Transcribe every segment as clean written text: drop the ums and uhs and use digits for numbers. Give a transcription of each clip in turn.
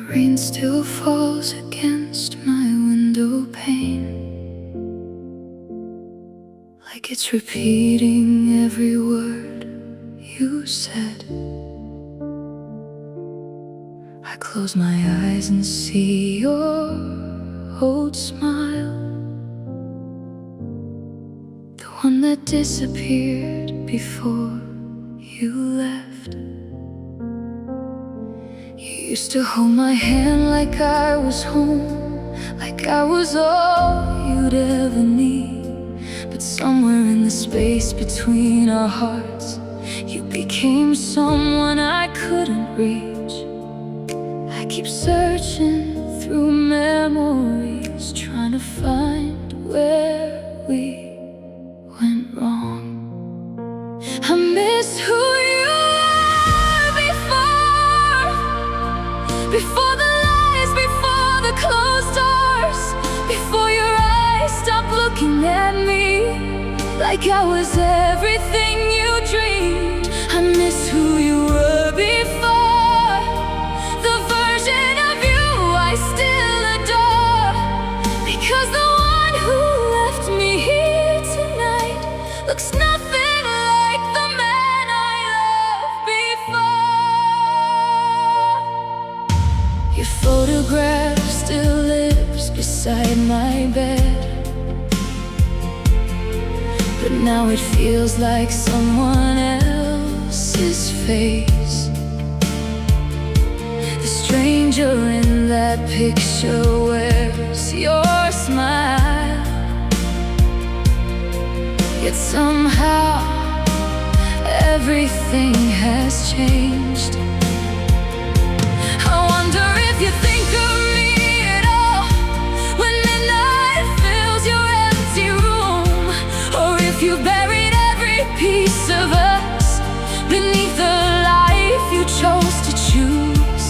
Rain still falls against my window pane, like it's repeating every word you said. I close my eyes and see your old smile, the one that disappeared before you left. You used to hold my hand like I was home, like I was all you'd ever need. But somewhere in the space between our hearts, you became someone I couldn't reach. I keep searching through memories, trying to find where we went wrong. I miss who you were before the lies, before the closed doors, before your eyes stopped looking at me like I was everything you dreamed. I miss who you were before, the version of you I still adore. Because the one who left me here tonight looks nothing like the man I loved before. Your photograph still lives beside my bed, but now it feels like someone else's face. The stranger in that picture wears your smile, yet somehow everything has changed. I wonder if you think of me at all when midnight fills your empty room, or if you buried every piece of us beneath the life you chose to choose.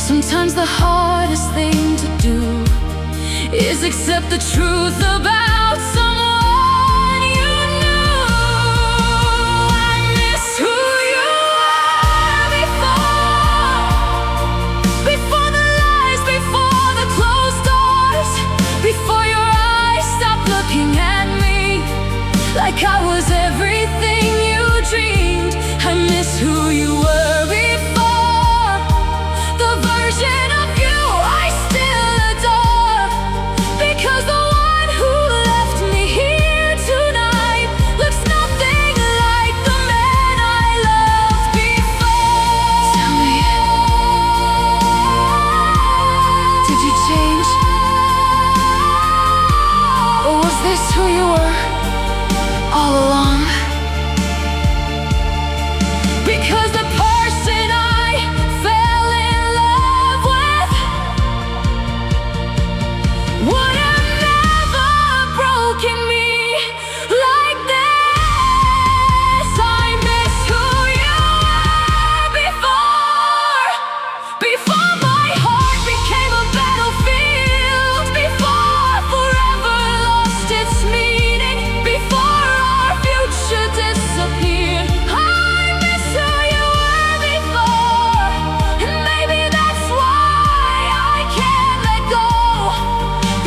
Sometimes the hardest thing to do is accept the truth about someone you knew. I miss who you were before the lies, before the closed doors, before your eyes stopped looking at me like I was everything you dreamed. I miss who you were before, the version of you I still adore. Because the one who left me here tonight looks nothing like the man I loved before. Tell me, did you change? Or was this who you were all along? Because the person I fell in love with would have never broken me like this. I miss who you were before my heart became a battlefield, before forever lost its meaning, before our future disappeared. I miss who you were before, and maybe that's why I can't let go.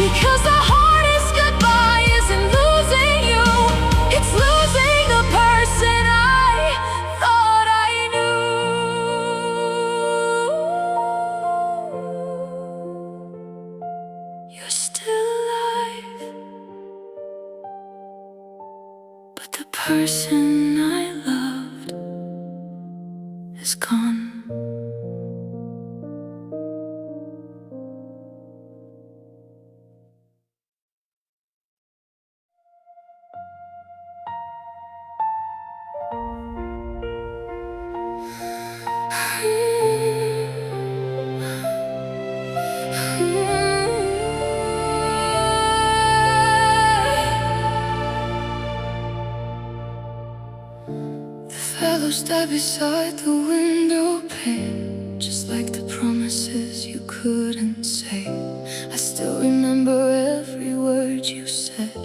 Because the hardest goodbye isn't losing you, it's losing the person I thought I knew. You're still alive, but the person I loved is gone. Fellows died beside the window pane, just like the promises you couldn't say. I still remember every word you said.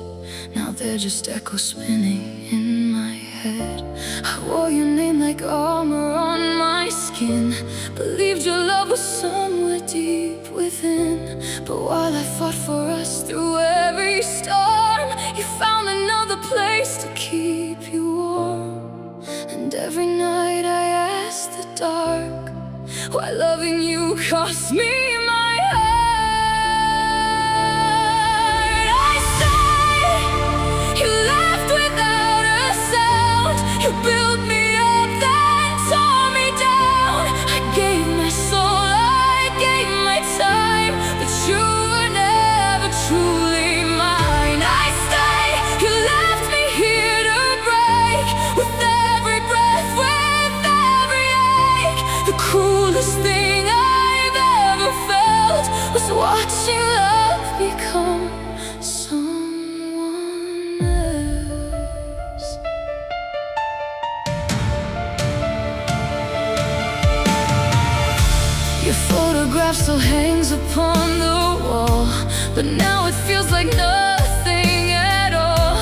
Now they're just echoes spinning in my head. I wore your name like armor on my skin, believed your love was somewhere deep within. But while I fought for us through every storm, you found another place to keep you warm. And every night I asked the dark why loving you cost me my heart. I say you left without a sound. You built me up, then tore me down. I gave my soul, I gave my time, but you were never truly mine. I stay, you left me here to break, with every breath, with every ache. The cruelest thing I've ever felt was watching love become someone else. Your photograph still hangs upon the wall, but now it feels like nothing at all.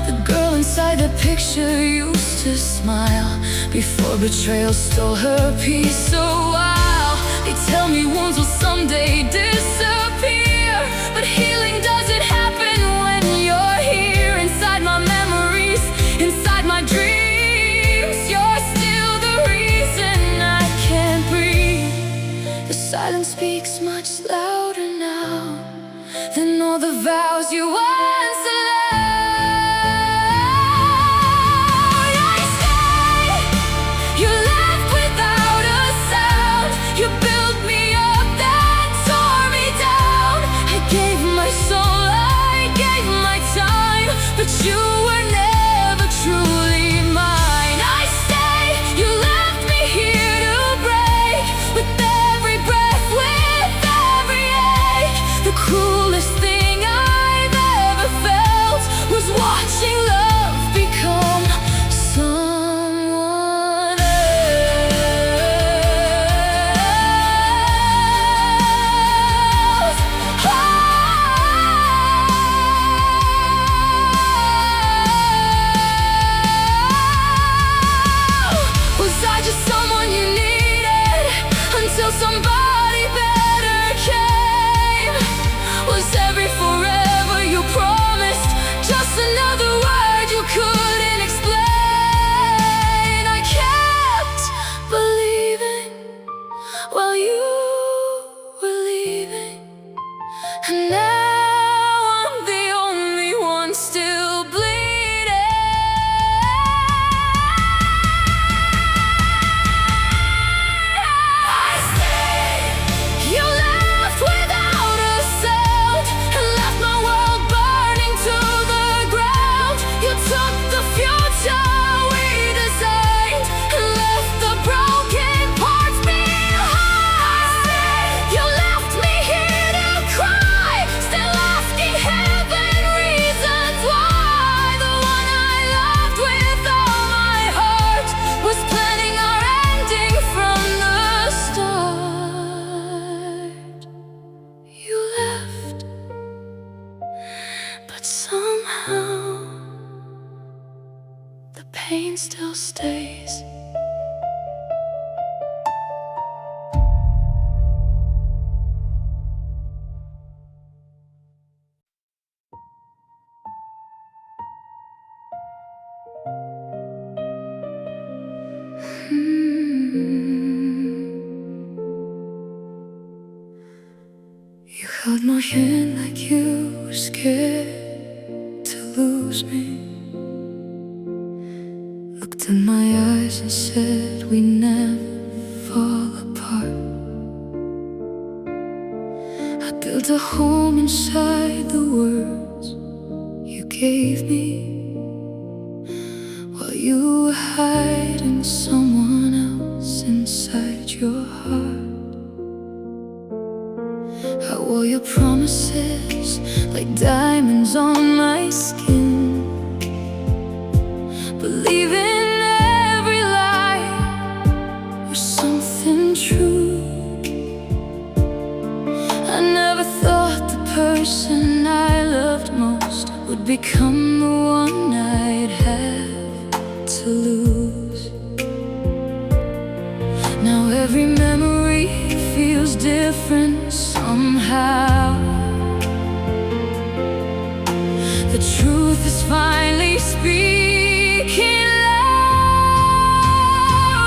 The girl inside the picture used to smile before betrayal stole her peace. So while they tell me wounds will someday disappear, but healing doesn't happen when you're here. Inside my memories, inside my dreams, you're still the reason I can't breathe. The silence speaks much louder now than all the vows you once allowed. I stay, you left without a sound. You built me up, then tore me down. I gave my soul, I gave my time, but you were never truly mine. I stay, you left me here to break, with every breath, with every ache. The cruelest thing I've ever felt was watching love become someone else. Was I just someone you needed until somebody better came? Was every forever you promised just another word you couldn't explain? I kept believing while you were leaving, and now I'm the only one still bleeding. I stayed, you left without a sound, and left my world burning to the ground. You took the future we designed and left the broken parts behind. You left me here to cry, still asking heaven reasons why. The one I loved with all my heart was planning our ending from the start. You left, but somehow the pain still stays. You held my hand like you were scared to lose me. Looked in my eyes and said we never fall apart. I built a home inside the words you gave me, while you were hiding someone else inside your heart. I wore your promises like diamonds on my skin, believing every lie was something true. I never thought the person I loved most would become the one I'd have to lose. Now every memory feels feels different somehow. The truth is finally speaking loud.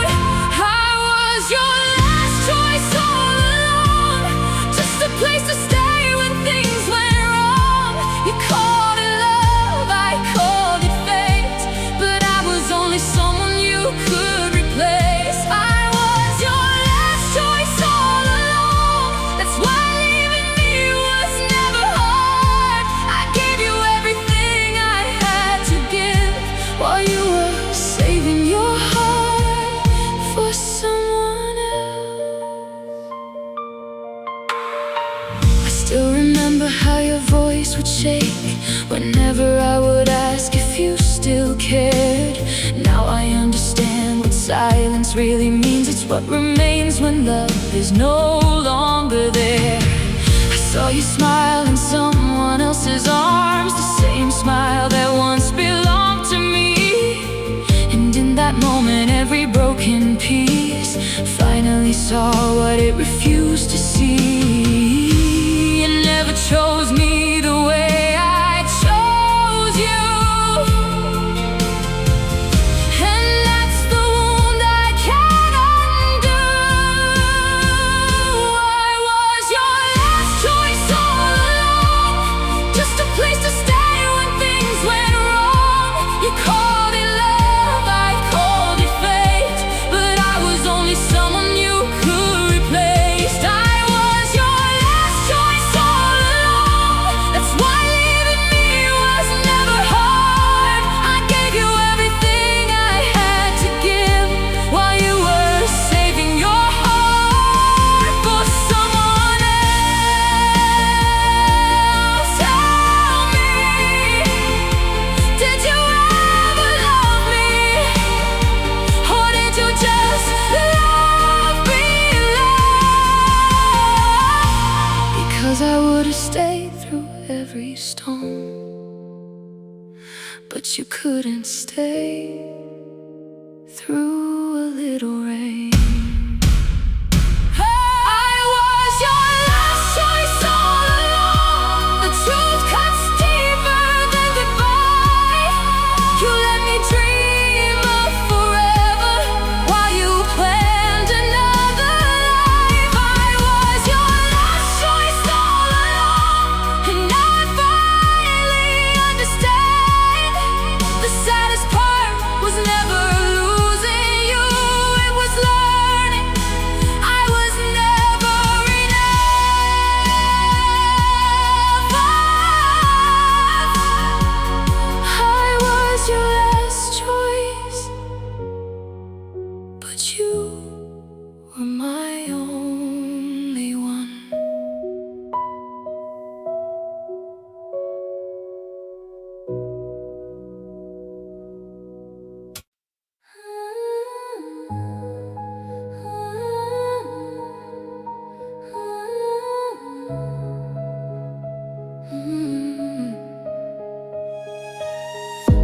I was your last choice all along, just a place to stay when things went wrong. You called it love, I called it fate, but I was only someone you could replace. I was your last choice all along, that's why leaving me was never hard. I gave you everything I had to give, while you were saving your heart for someone else. I still remember how your voice would shake whenever I would ask if you still cared. Now I understand what silence really means. It's what remains when love is no longer there. I saw you smile in someone else's arms, the same smile that once belonged to me. And in that moment every broken piece finally saw what it refused to see. You never chose me the way I chose you, and that's the wound I can't undo. I was your last choice all along, just a place to stay when things went wrong. You called it love, I called it fate, but I was only someone you could replace. I was your last choice all along, that's why leaving me was never hard. I gave you everything I had to give, while you were saving your heart for someone else. Tell me, did you ever love me, or did you just love me love? Because I would've stayed through every storm, but you couldn't stay through a little rain. I was your last choice all along. The truth cuts deeper than goodbye. You let me dream of forever while you planned another life. I was your last choice all along, and now I finally understand. The saddest part was never losing you, it was learning I was never enough. I was your last choice, but you were my only one.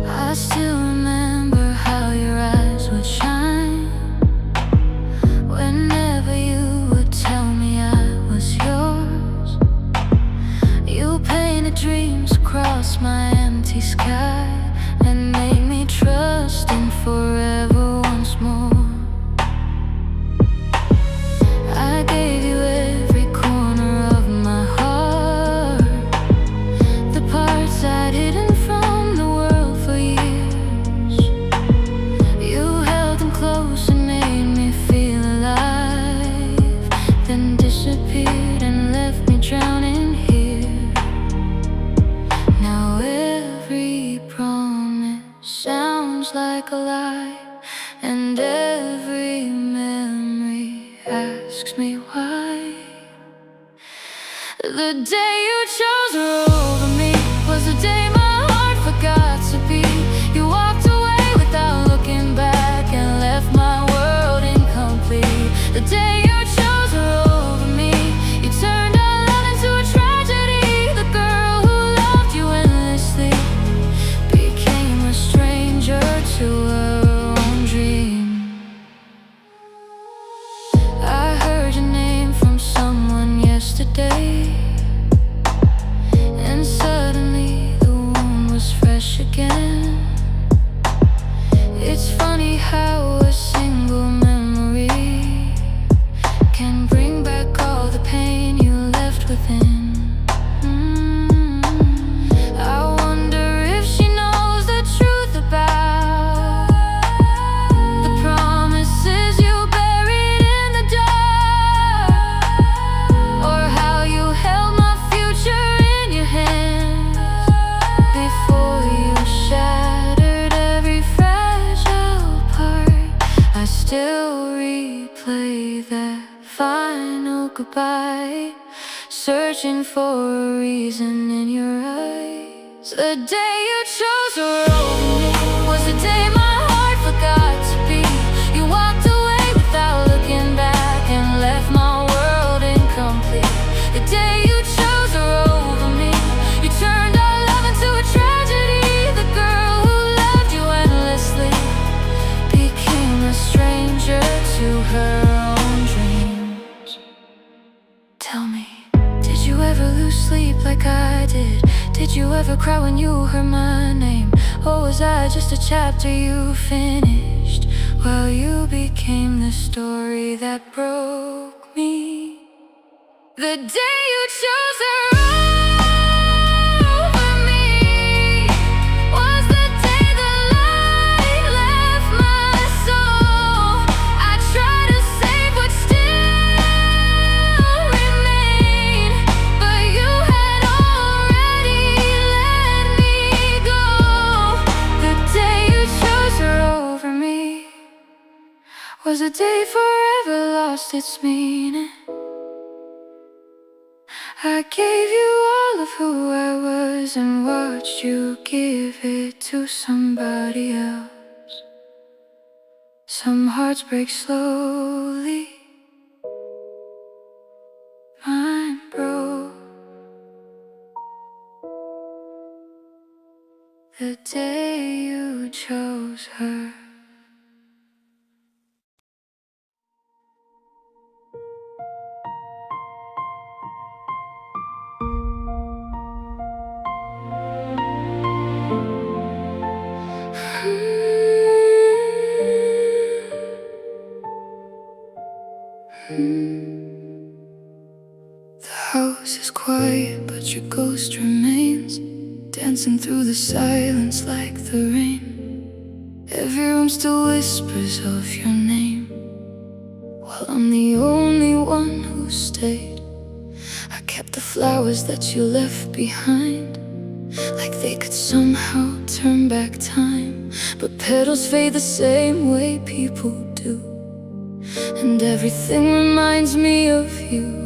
I still remember how your eyes would shine whenever you would tell me I was yours. You painted dreams across my empty sky and made me trust in forever once more. I gave you every corner of my heart, the parts I'd hidden from the world for years. You held them close and made me feel alive, then disappeared and left me drowning here. Now every promise sounds like a lie, and every memory asks me why. The day you chose her over me was the day my heart forgot to beat. You walked away without looking back and left my world incomplete. The day you chose her over me, you turned our love into a tragedy. The girl who loved you endlessly became a stranger to her own dream. I heard your name from some replay that final goodbye, searching for a reason in your eyes. The day you chose to roll me was the day my heart forgot to beat. You walked away without looking back and left my world incomplete. The day you chose to roll me, you turned our love into a tragedy. The girl who loved you endlessly became a stranger to her own dreams. Tell me, did you ever lose sleep like I did? Did you ever cry when you heard my name? Or was I just a chapter you finished while you became the story that broke me? The day you chose to roll over me was the day the light left my soul. I tried to save what still remained, but you had already let me go. The day you chose to roll over me was a day forever lost its meaning. I gave you all of who I was and watched you give it to somebody else. Some hearts break slowly, mine broke the day you chose her. The house is quiet, but your ghost remains, dancing through the silence like the rain. Every room still whispers of your name, while I'm the only one who stayed. I kept the flowers that you left behind, like they could somehow turn back time. But petals fade the same way people do, and everything reminds me of you.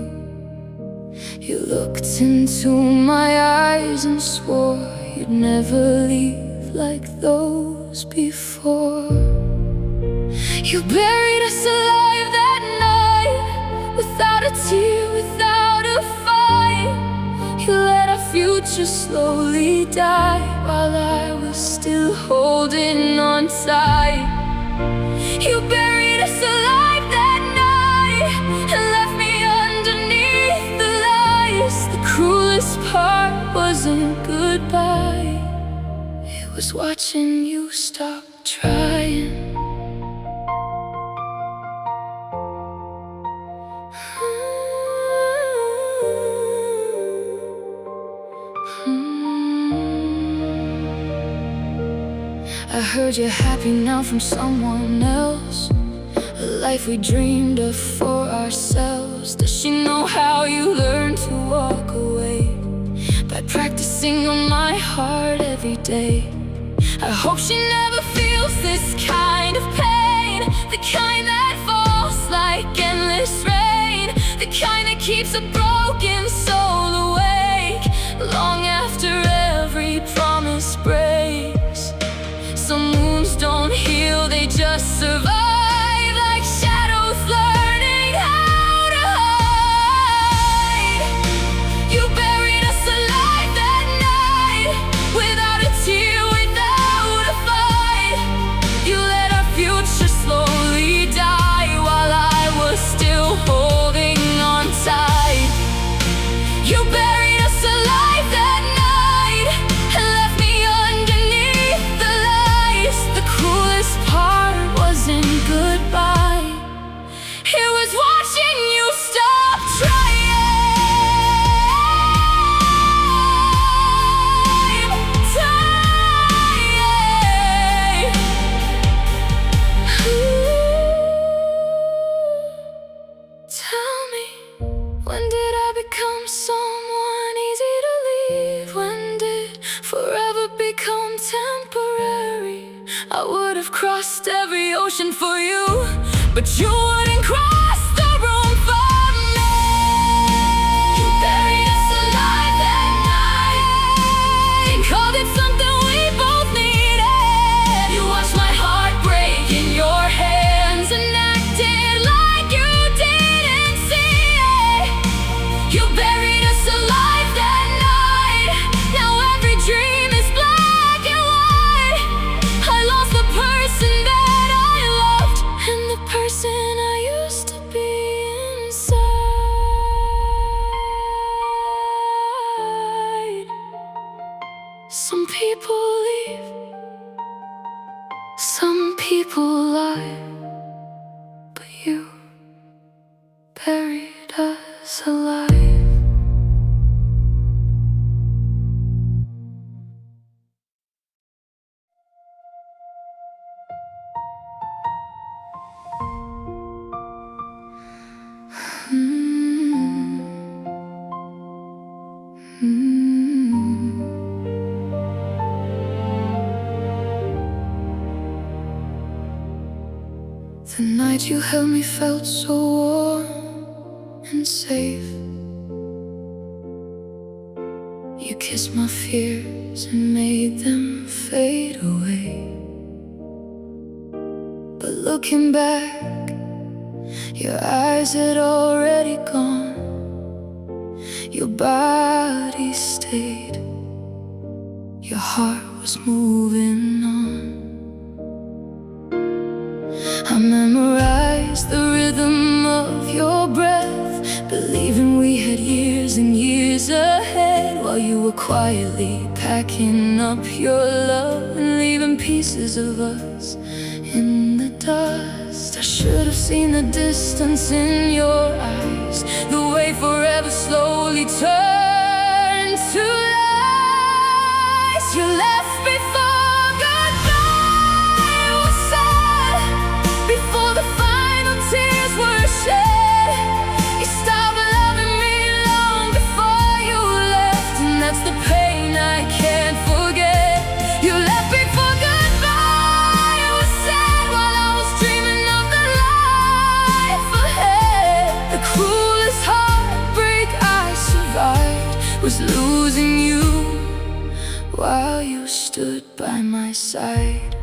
You looked into my eyes and swore you'd never leave like those before. You buried us alive that night, without a tear, without a fight. You let our future slowly die, while I was still holding on tight. You buried us alive that night and left me underneath the lies. The cruelest part wasn't goodbye, it was watching you stop trying. I heard you're happy now from someone else, a life we dreamed of for ourselves. Does she know how you learned to walk away? By practicing on my heart every day. I hope she never feels this kind of pain, the kind that falls like endless rain, the kind that keeps a broken soul awake long after every promise breaks. Some wounds don't heal, they just survive, like shadows learning how to hide. You buried us alive that night, without a tear, without a fight. You let our future slowly die, while I was still holding on tight. You buried us alive that night and left me underneath the lies. The cruelest part wasn't goodbye, it was watching you stop trying. Tell me, when did I become someone easy to leave? When did forever become temporary? I would have crossed every ocean for you, but you wouldn't cross the room for me. You buried us alive that night and called it something we both needed. You watched my heart break in your hands and acted like you didn't see it. You buried us alive that night. Now every dream is black and white. I lost the person that I loved and the person I used to be inside. Some people leave, some people lie, but you buried us alive. The night you held me felt so warm and safe. You kissed my fears and made them fade away. But looking back, your eyes had already gone. Your body stayed, your heart was moving on. I memorized the rhythm of your breath, believing we had years and years ahead, while you were quietly packing up your love and leaving pieces of us in the dust. I should have seen the distance in your eyes, the way forever slowly turned to lies. You left before goodbye was said, before the final tears were shed. You stopped loving me long before you left, and that's the pain I can't forget. You left before goodbye was said, while I was dreaming of the life ahead. The cruelest heartbreak I survived was losing you while you stood by my side.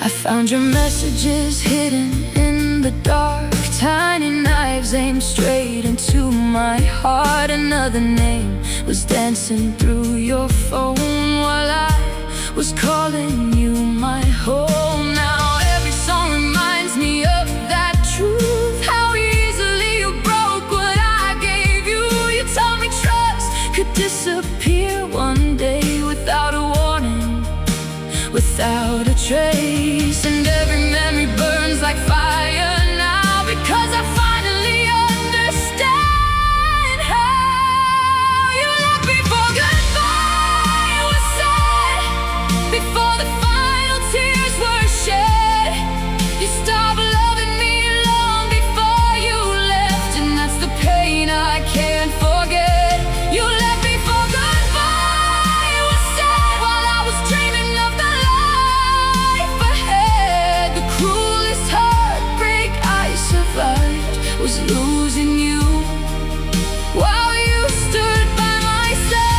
I found your messages hidden in the dark, tiny knives aimed straight into my heart. Another name was dancing through your phone while I was calling you my home. Now every song reminds me of that truth, how easily you broke what I gave you. You told me trust could disappear one day without a warning, without a trace. And every memory burns like fire now, because I finally understand how you left before goodbye was said, before the final tears were shed. You stopped loving me long before you left, and that's the pain I can't forget. You left before goodbye was said, while I was dreaming of the life ahead. The cruelest heartbreak I survived was losing you while you stood by my side.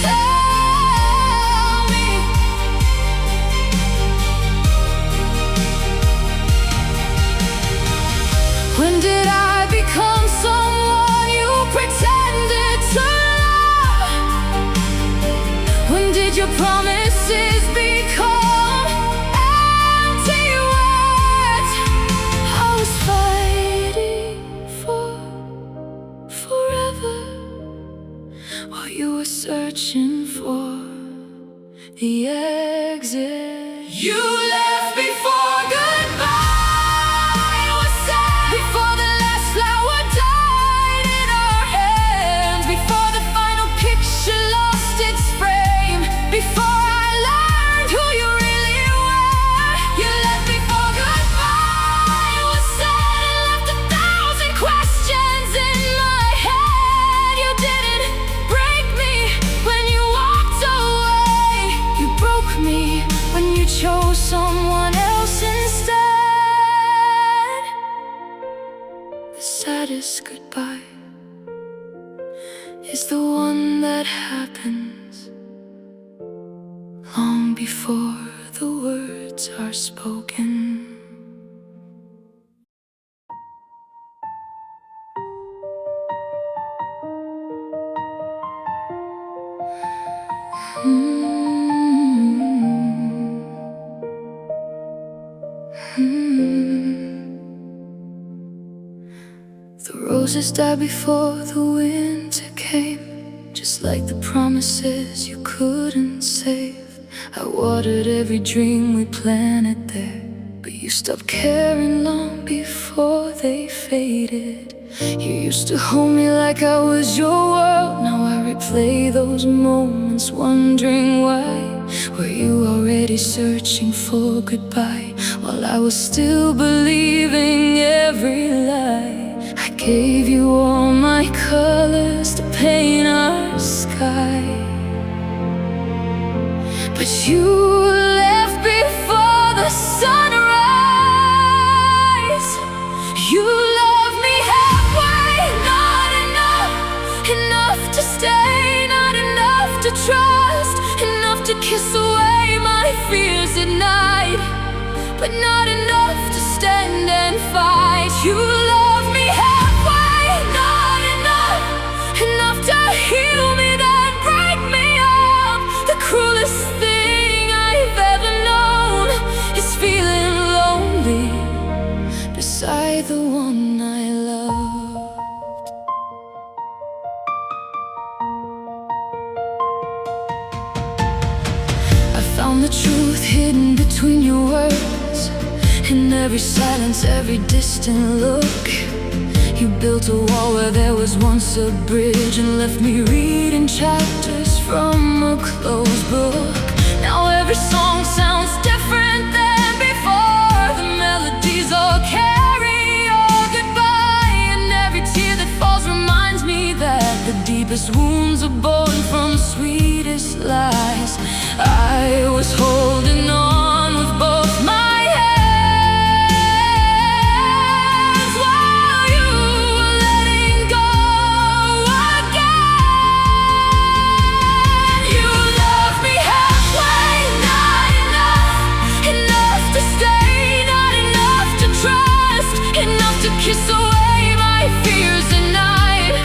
Tell me, when did I become someone you pretended to love? When did your promises become empty words? I was fighting for forever while you were searching for the exit. You left before goodbye was said, before the last flower died in our hands, before the final picture lost its frame, before I learned who you really were. You left before goodbye was said, and left 1,000 questions in my head. You didn't break me when you walked before the words are spoken. The roses died before the winter came, just like the promises you couldn't save. I watered every dream we planted there, but you stopped caring long before they faded. You used to hold me like I was your world. Now I replay those moments, wondering why. Were you already searching for goodbye, while I was still believing every lie? I gave you all my colors to paint our sky, but you left before the sunrise. You love me halfway, not enough. Enough to stay, not enough to trust. Enough to kiss away my fears at night, but not enough to stand and fight. You love me halfway, not enough. Enough to heal me, then break me up. The cruelest thing I've ever known is feeling lonely beside the one I love. I found the truth hidden between your words, in every silence, every distant look. You built a wall where there was once a bridge, and left me reading chapters from a closed book. Now every song sounds different than before. The melodies all carry your goodbye, and every tear that falls reminds me that the deepest wounds are born from sweetest lies. I was holding on with both my hands, while you were letting go again. You love me halfway, not enough. Enough to stay, not enough to trust. Enough to kiss away my fears at night,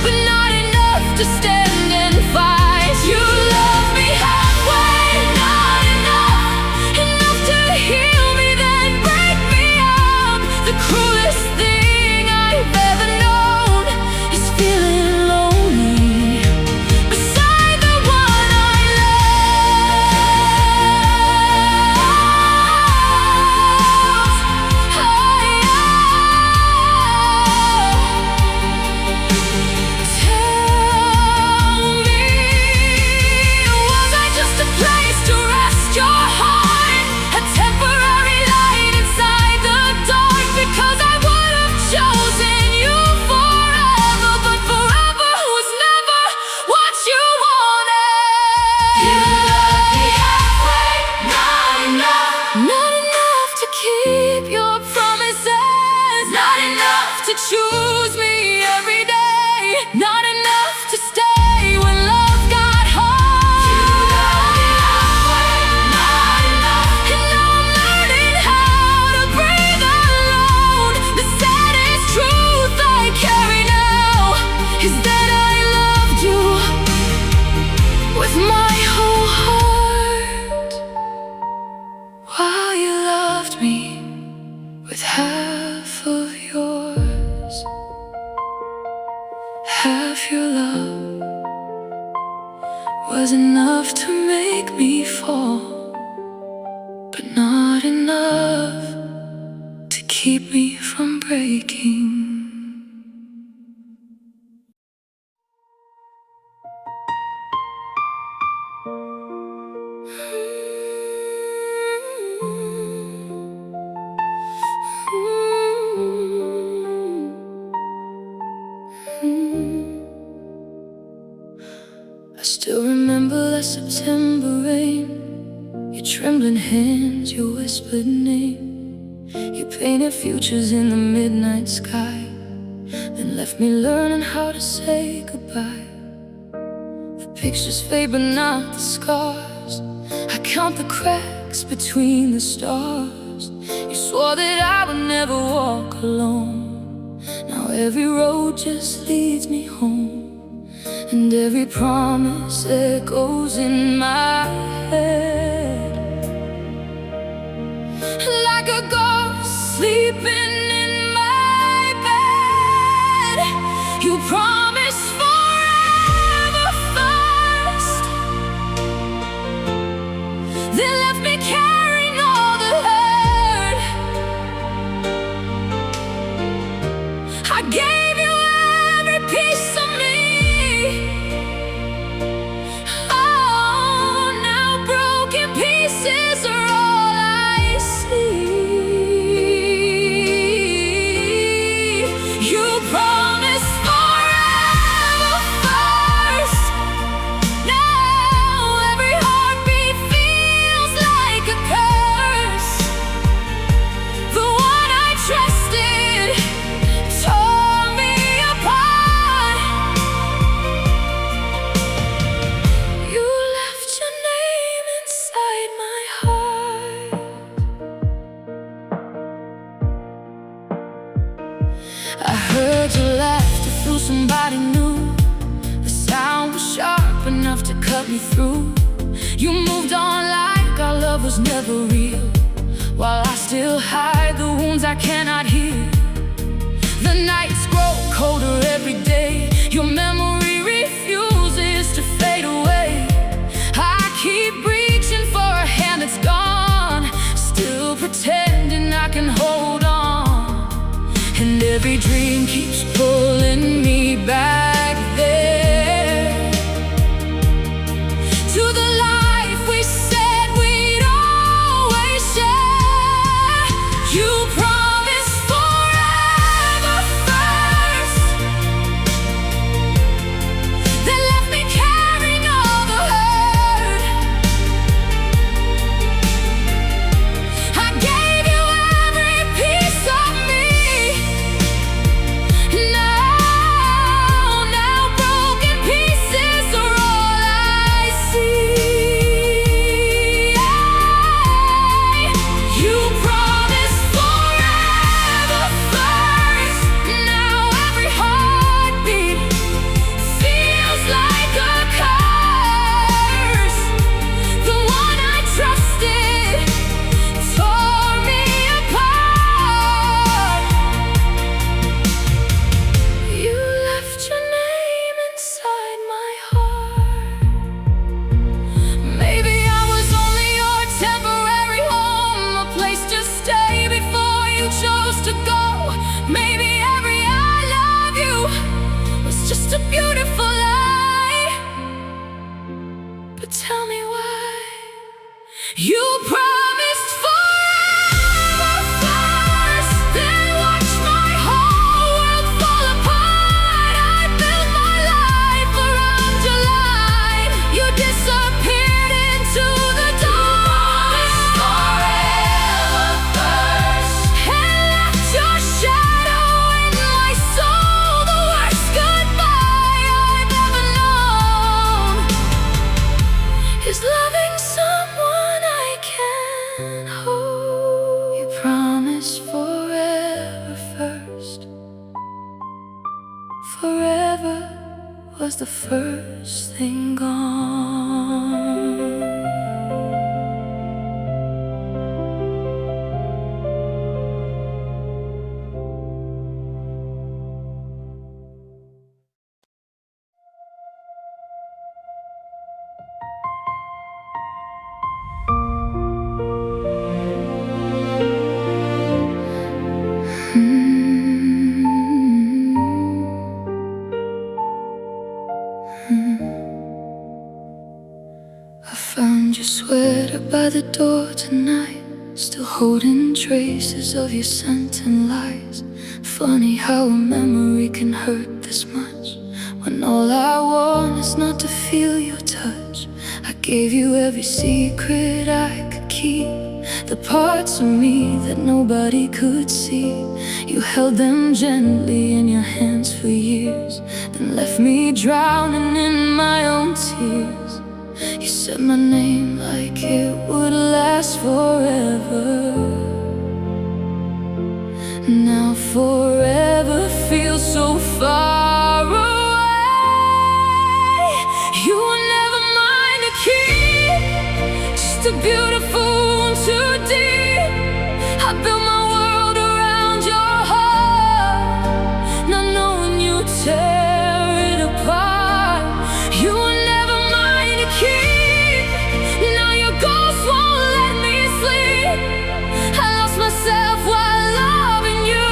but not enough to stand and fight. You love me halfway, not enough. Enough to heal me, then break me up. The cruelest thing I've ever known is feeling lonely beside the one I love. Tell me, was I just a place to rest your heart? A temporary light inside the dark? Because I would have chosen you forever, but forever was never what you wanted. You love me halfway, not enough. Not enough to keep your promises, not enough to choose me every day, not enough to stay when love got hard. You love me halfway, not enough. And now I'm learning how to breathe alone. The saddest truth I carry now is that I loved you with my whole heart, while you loved me with half of yours. Half your love was enough to make me fall, but not enough to keep me from breaking. I still remember that September rain, your trembling hands, your whispered name. You painted futures in the midnight sky, then left me learning how to say goodbye. The pictures fade but not the scars. I count the cracks between the stars. You swore that I would never walk alone. Now every road just leads me home, and every promise echoes in my head like a ghost sleeping in my bed. You promised forever first, then left me carrying all the hurt. I gave you every piece of me. Oh, now broken pieces are all I see. You promised forever first. Now every heartbeat feels like a curse. The one I trusted tore me apart. You left your name inside my heart. I heard your laughter through somebody new. The sound was sharp enough to cut me through. You moved on like our love was never real, while I still hide the wounds I cannot heal. The nights grow colder every day. Your memory refuses to fade away. I keep reaching for a hand that's gone, still pretending I can hold on. And every dream keeps pulling me back there, to the life we said we'd always share. You promised forever first, then left me carrying all the hurt. I gave you every piece of me. Now broken pieces are all I see. You promised forever first. Now every heartbeat feels like a curse. The one I trusted tore me apart. You left your name inside my heart. Maybe I was only your temporary home, a place to stay before you chose to go. Maybe every I love you was just a beautiful lie. But tell me why you promised forever first, then watched my whole world fall apart. I built my life around your light. You disappeared into the dark. Forever first, and left your shadow in my soul. The worst goodbye I've ever known is loving someone I can't hold. You promised forever first. Forever was the first thing gone. I found your sweater by the door tonight, still holding traces of your scent and lies. Funny how a memory can hurt this much, when all I want is not to feel your touch. I gave you every secret I could keep, the parts of me that nobody could see. You held them gently in your hands for years, then left me drowning in my own tears. You said my name like it would last forever. Now forever feels so far away. You were never mine to keep, just a beautiful wound too deep. I built my world around your heart, not knowing you tear it apart. You were never mine to keep, now your ghost won't let me sleep. I lost myself while loving you,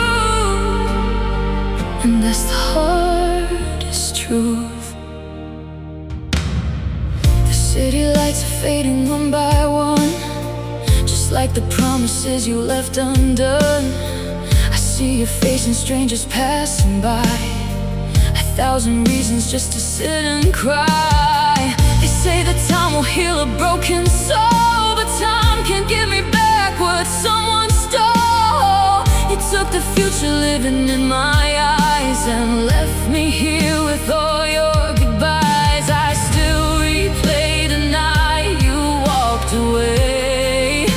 and that's the hardest truth. The city lights are fading one by one, just like the promises you left undone. I see your face and strangers passing by, 1,000 reasons just to sit and cry. They say that time will heal a broken soul, but time can't give me back what someone stole. You took the future living in my eyes and left me here with all your goodbyes. I still replay the night you walked away.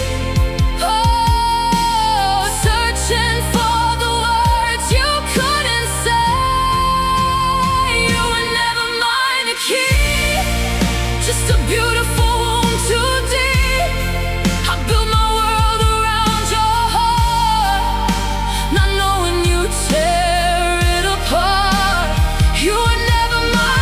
Oh, searching for the words you couldn't say. You were never mine to keep, just a beautiful wound too deep. I built my world around your heart, not knowing you tear it apart. You were never mine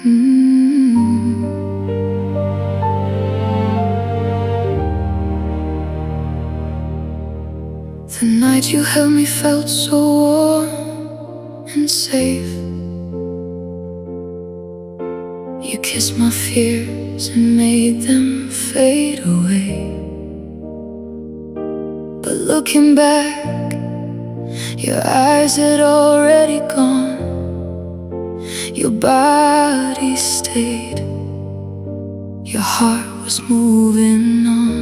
The night you held me felt so warm and safe. You kissed my fears and made them fade away. But looking back, your eyes had already gone. Your body stayed, your heart was moving on.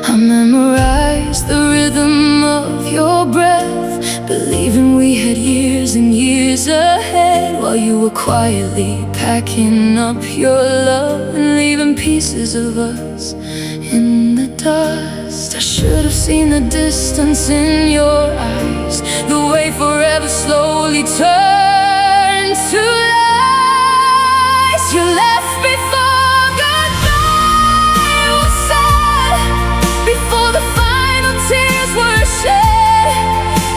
I memorized the rhythm of your breath, believing we had years and years ahead, while you were quietly packing up your love and leaving pieces of us in the dust. I should have seen the distance in your eyes, the way forever slowly turned to lies. You left before goodbye was said, before the final tears were shed.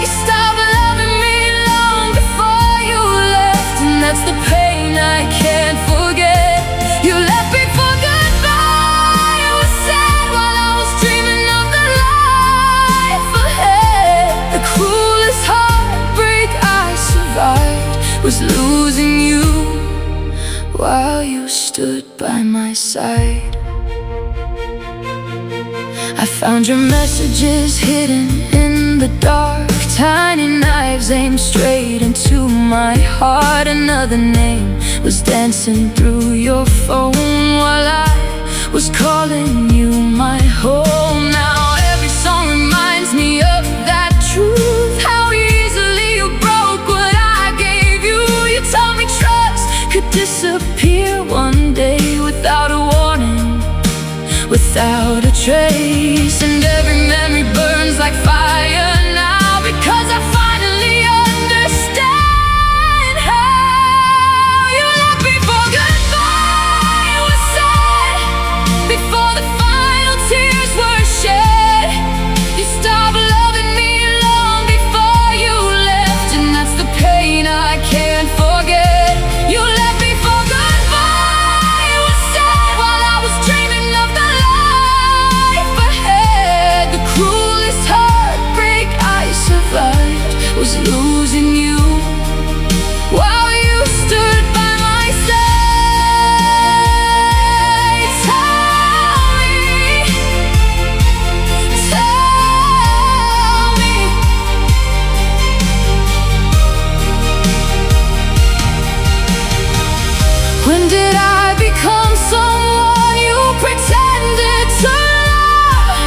You stopped loving me long before you left, and that's the pain I can't forget. You left before goodbye was said, while I was dreaming of the life ahead. The cruelest heartbreak I survived was losing you while you stood by my side. I found your messages hidden in the dark, tiny knives aimed straight into my heart. Another name was dancing through your phone while I was calling you my home. Now every song reminds me of that truth, how easily you broke what I gave you. You told me trust could disappear one day without a warning, without a trace. And every memory burns like fire now, because I finally understand how you left before goodbye was said, before the final tears were shed. You stopped loving me long before you left, and that's the pain I can't forget. You left before goodbye was said, while I was dreaming of the life ahead. The cruelest heartbreak I survived was losing you while you stood by my side. Tell me, when did I become someone you pretended to love?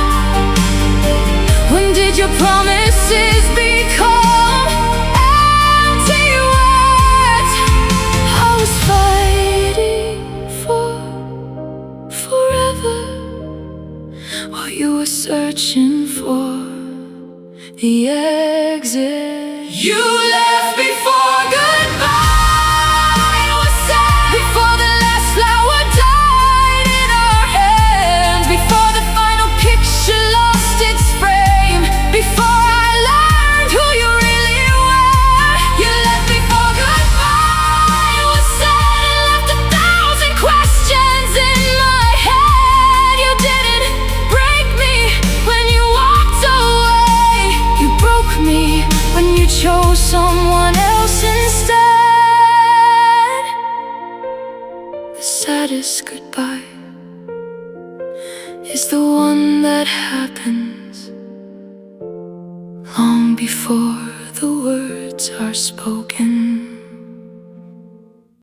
When did your promises become empty words? I was fighting for forever, while you were searching for the exit. You left before goodbye was said, before the last flower died in our hands, before the final picture lost its frame, before I learned who you really were. You left before goodbye was said, and left 1,000 questions in my head. You didn't break me when you walked away, you broke me when you chose someone else instead. The saddest goodbye is the one that happens long before the words are spoken.